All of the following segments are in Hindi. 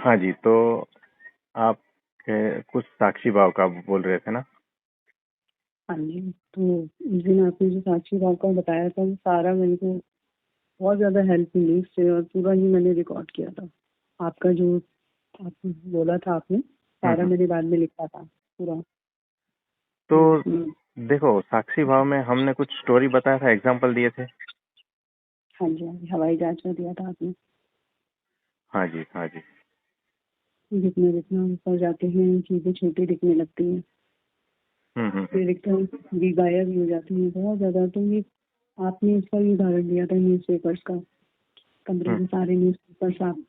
हाँ जी, तो आप कुछ साक्षी भाव का बोल रहे थे ना? हाँ जी। तो उस दिन आपने जो साक्षी भाव का बताया था वो सारा मेरे को बहुत ज्यादा हेल्प मिली उससे, और पूरा ही मैंने रिकॉर्ड किया था। आपका जो आपने बोला था, आपने सारा हम्म। मैंने बाद में लिखा था पूरा। तो हम्म, देखो, साक्षी भाव में हमने कुछ स्टोरी बताया था, एग्जाम्पल दिए थे। हाँ जी, हाँ जी, हवाई जहाज में दिया था आपने। हाँ जी, हाँ जी। जितना जितना ऊपर जाते हैं चीजें छोटी दिखने लगती हैं, हम्म। फिर एकदम भी गायब भी हो जाती हैं बहुत ज्यादा। तो ये आपने इसका भी उदाहरण दिया था न्यूज़पेपर्स का। कमरे हम्म। में सारे न्यूज़पेपर्स आप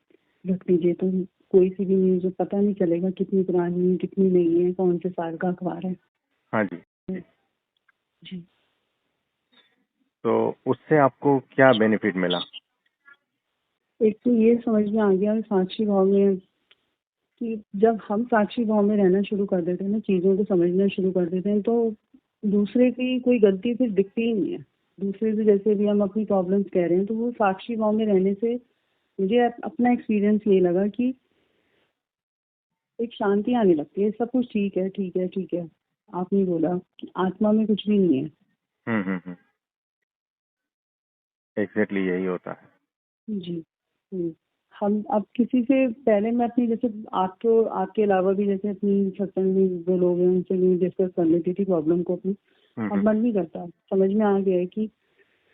रख दीजिए तो कोई सी भी न्यूज पता नहीं चलेगा कितनी पुरानी है कितनी नई है, कौन से साल का अखबार है। हाँ जी। जी। तो उससे आपको क्या बेनिफिट मिला? एक तो ये समझ में आ गया साक्षी भाव में कि जब हम साक्षी भाव में रहना शुरू कर देते हैं ना, चीजों को समझना शुरू कर देते हैं, तो दूसरे की कोई गलती फिर दिखती ही नहीं है। दूसरे से जैसे भी हम अपनी प्रॉब्लम्स कह रहे हैं, तो वो साक्षी भाव में रहने से मुझे अपना एक्सपीरियंस ये लगा कि एक शांति आने लगती है। सब कुछ ठीक है, ठीक है, ठीक है। आपने बोला कि आत्मा में कुछ भी नहीं है। हम्म। एग्जैक्टली यही होता है। जी। हम अब किसी से पहले मैं अपनी जैसे आपको आपके अलावा भी जैसे अपनी सत्संग में जो लोग हैं उनसे भी डिस्कस कर लेती थी प्रॉब्लम को अपनी। अब हम्म। मन नहीं करता, समझ में आ गया है कि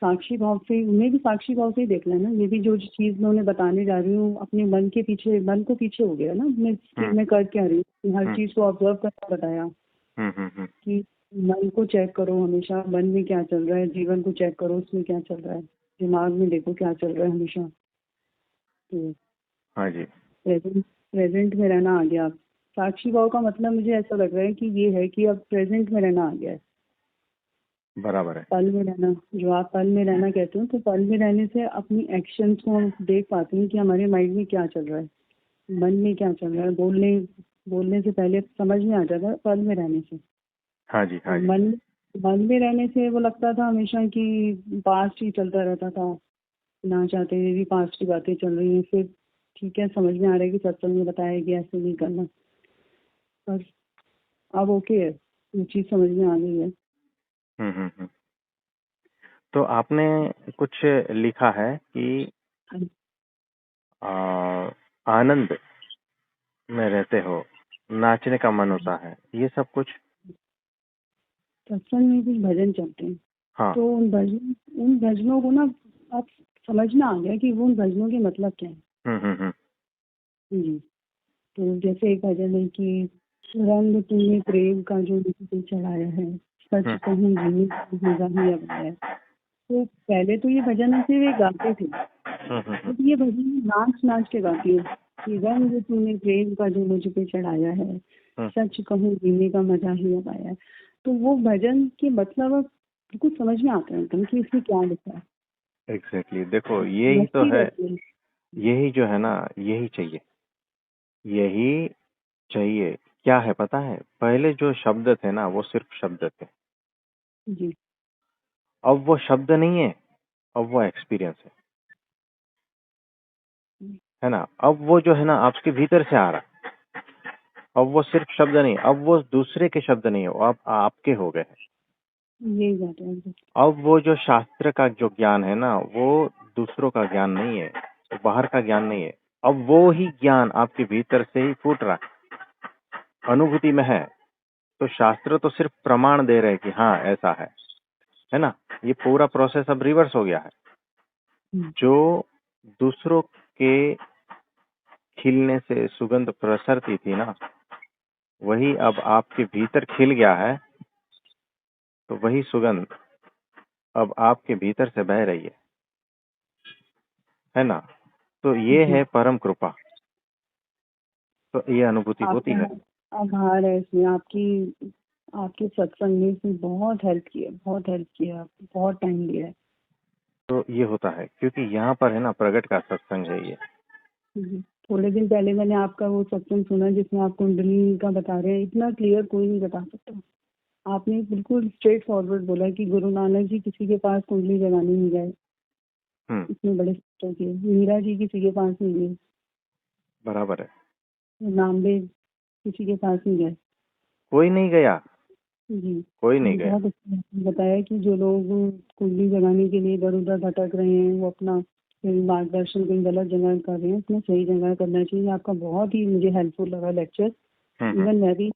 साक्षी भाव से उन्हें भी साक्षी भाव से ही देखना है ना। ये भी जो चीज मैं उन्हें बताने जा रही हूँ अपने मन के पीछे, मन को पीछे हो गया ना हम्म। मैं कर क्या रही हूँ। हर हम्म। चीज को ऑब्जर्व करना बताया हम्म। कि मन को चेक करो हमेशा, मन में क्या चल रहा है, जीवन को चेक करो उसमें क्या चल रहा है, दिमाग में देखो क्या चल रहा है हमेशा। तो हाँ जी। प्रेजेंट प्रेजेंट में रहना आ गया। साक्षी भाव का मतलब मुझे ऐसा लग रहा है कि ये है कि अब प्रेजेंट में रहना आ गया है। बराबर है। पल में रहना, जो आप पल में रहना कहते हो, तो पल में रहने से अपनी एक्शंस को हम देख पाते हैं कि हमारे माइंड में क्या चल रहा है, मन में क्या चल रहा है। बोलने बोलने से पहले समझ में आ जाता है पल में रहने से। हाँ जी, हाँ और जी। मन में रहने से वो लगता था हमेशा कि पास्ट ही चलता रहता था, ना चाहते हुए भी पास्ट की बातें चल रही हैं। फिर ठीक है, समझ में आ रहा है कि सत्संग में बताया कि ऐसे नहीं करना। पर अब ओके है, वो चीज समझ में आ गई है। हम्म। तो आपने कुछ लिखा है कि हाँ, आ, आनंद में रहते हो, नाचने का मन होता है, ये सब कुछ। सत्संग में कुछ भजन चलते हैं, हाँ। तो उन भजनों को ना अब समझ में आ गया कि वो उन भजनों के मतलब क्या है। हम्म। जी। तो जैसे एक भजन है कि रंग तुमने प्रेम का जो मुझ पे चढ़ाया है, सच हम्म। कहूँ जीने का मजा ही अब आया है। तो पहले तो ये भजन ऐसे वे गाते थे, हम्म। बट ये भजन नाच नाच के गाती हूँ कि रंग तूने प्रेम का जो मुझ पे चढ़ाया है, हम्म। सच कहूँ जीने का मजा ही अब आया है। तो वो भजन के मतलब अब बिल्कुल समझ में आता है एकदम कि इसमें क्या लिखा है। एग्जैक्टली, देखो यही तो मस्ती है। रहती है। यही जो है ना, यही चाहिए, यही चाहिए। क्या है पता है, पहले जो शब्द थे ना वो सिर्फ शब्द थे। जी। अब वो शब्द नहीं है, अब वो एक्सपीरियंस है ना। अब वो जो है ना आपके भीतर से आ रहा है। अब वो सिर्फ शब्द नहीं, अब वो दूसरे के शब्द नहीं है, वो अब आपके हो गए हैं। यही बात है। अब वो जो शास्त्र का जो ज्ञान है ना, वो दूसरों का ज्ञान नहीं है, वो बाहर का ज्ञान नहीं है। अब वो ही ज्ञान आपके भीतर से ही फूट रहा है, अनुभूति में है। तो शास्त्र तो सिर्फ प्रमाण दे रहे हैं कि हाँ ऐसा है ना। ये पूरा प्रोसेस अब रिवर्स हो गया है। जो दूसरों के खिलने से सुगंध प्रसरती थी ना, वही अब आपके भीतर खिल गया है। तो वही सुगंध अब आपके भीतर से बह रही है ना। तो ये जी। है परम कृपा। तो ये अनुभूति होती आपका है। आभार है इसमें, आपकी आपके सत्संग ने इसमें बहुत हेल्प की है, बहुत हेल्प किया, आपने बहुत टाइम दिया है। तो ये होता है क्योंकि यहाँ पर है ना प्रगट का सत्संग है ये। थोड़े दिन पहले मैंने आपका वो सत्संग सुना जिसमें आप कुंडली का बता रहे हैं। इतना क्लियर कोई नहीं बता सकता। आपने बिल्कुल स्ट्रेट फॉरवर्ड बोला कि गुरु नानक जी किसी के पास कुंडली जगाने नहीं गए, हम्म। इतने बड़े सिस्टर के। मीरा जी किसी के पास नहीं गई। बराबर है। नामदेव किसी के पास नहीं गए। कोई नहीं गया? जी। कोई नहीं गया? बहुत अच्छा आपने बताया कि जो लोग कुंडली जगाने के लिए इधर उधर भटक रहे हैं वो अपना कहीं मार्गदर्शन कहीं गलत जगह कर रहे हैं, अपना सही जगह करना चाहिए। आपका बहुत ही मुझे हेल्पफुल लगा लेक्चर। इवन मैं भी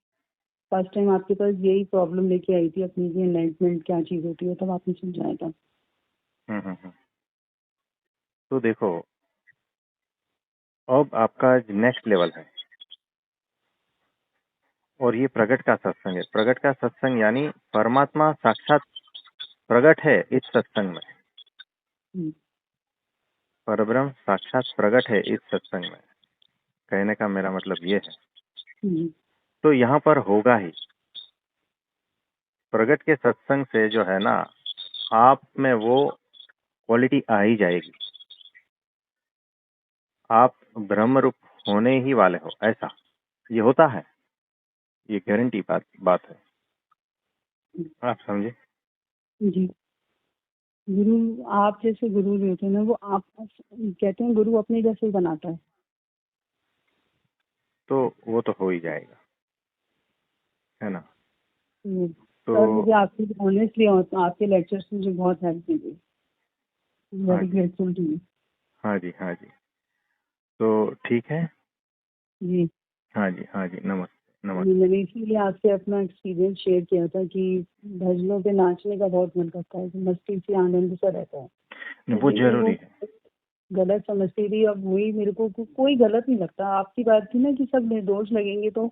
फर्स्ट टाइम आपके पास यही प्रॉब्लम लेके आई थी अपनी कि एनलाइटमेंट क्या चीज होती है, तब आपने समझाया था। तो देखो, अब आपका नेक्स्ट लेवल है, और ये प्रगट का सत्संग है। प्रगट का सत्संग यानी परमात्मा साक्षात प्रगट है इस सत्संग में। हम्म, परब्रह्म साक्षात प्रगट है इस सत्संग में। कहने का मेरा मतलब ये है, हम्म, तो यहाँ पर होगा ही। प्रगट के सत्संग से जो है ना, आप में वो क्वालिटी आ ही जाएगी। आप ब्रह्म रूप होने ही वाले हो, ऐसा ये होता है, ये गारंटी बात है। आप समझे? जी। गुरु आप जैसे गुरु जो होते हैं ना वो आप कहते हैं गुरु अपने जैसे ही बनाता है। तो वो तो हो ही जाएगा, है ना? तो सर मुझे आपकी ऑनेस्टली आपके लेक्चर्स में मुझे बहुत हेल्प मिली। हाँ वेरी जी, ग्रेटफुल टू यू। हाँ जी, हाँ जी। तो ठीक है। जी। हाँ जी, हाँ जी, नमस्ते, नमस्ते। मैंने इसीलिए आपसे अपना एक्सपीरियंस शेयर किया था कि भजनों पे नाचने का बहुत मन करता है, कि मस्ती से आनंद सा रहता है। तो वो लेकिन वो जरूरी है। गलत समझती थी। अब वही मेरे को कोई गलत नहीं लगता। आपकी बात थी ना कि सब निर्दोष लगेंगे, तो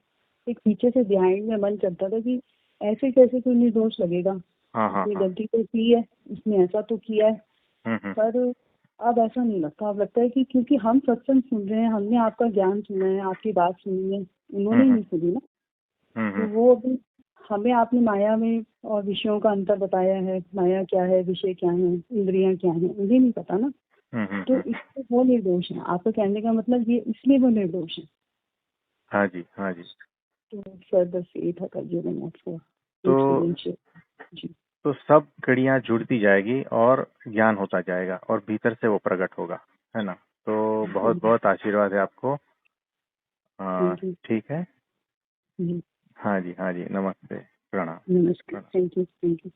एक पीछे से बिहाइंड में मन चलता था कि ऐसे कैसे कोई निर्दोष लगेगा, हाँ, हाँ, उसने हाँ। गलती तो की है, उसने ऐसा तो किया है। हम्म। पर अब ऐसा नहीं लगता। अब लगता है कि क्योंकि हम सत्संग सुन रहे हैं, हमने आपका ज्ञान सुना है, आपकी बात सुनी है, उन्होंने हम्म। नहीं सुनी ना। तो हम्म। वो अभी हमें आपने माया में और विषयों का अंतर बताया है। माया क्या है, विषय क्या है, इंद्रियां क्या है, उन्हें नहीं पता ना। तो हम्म। इससे वो निर्दोष है। आपका कहने का मतलब ये इसलिए वो निर्दोष है। हाँ जी, हाँ जी। तो सर बस यही था कल जो मैंने आपको तो एक्सपीरियंस शेयर। जी। तो सब कड़ियां जुड़ती जाएगी और ज्ञान होता जाएगा और भीतर से वो प्रकट होगा, है ना? तो बहुत बहुत आशीर्वाद है आपको। Thank you. ठीक है। जी। हाँ जी, हाँ जी, नमस्ते, प्रणाम। नमस्कार। Thank you. Thank you.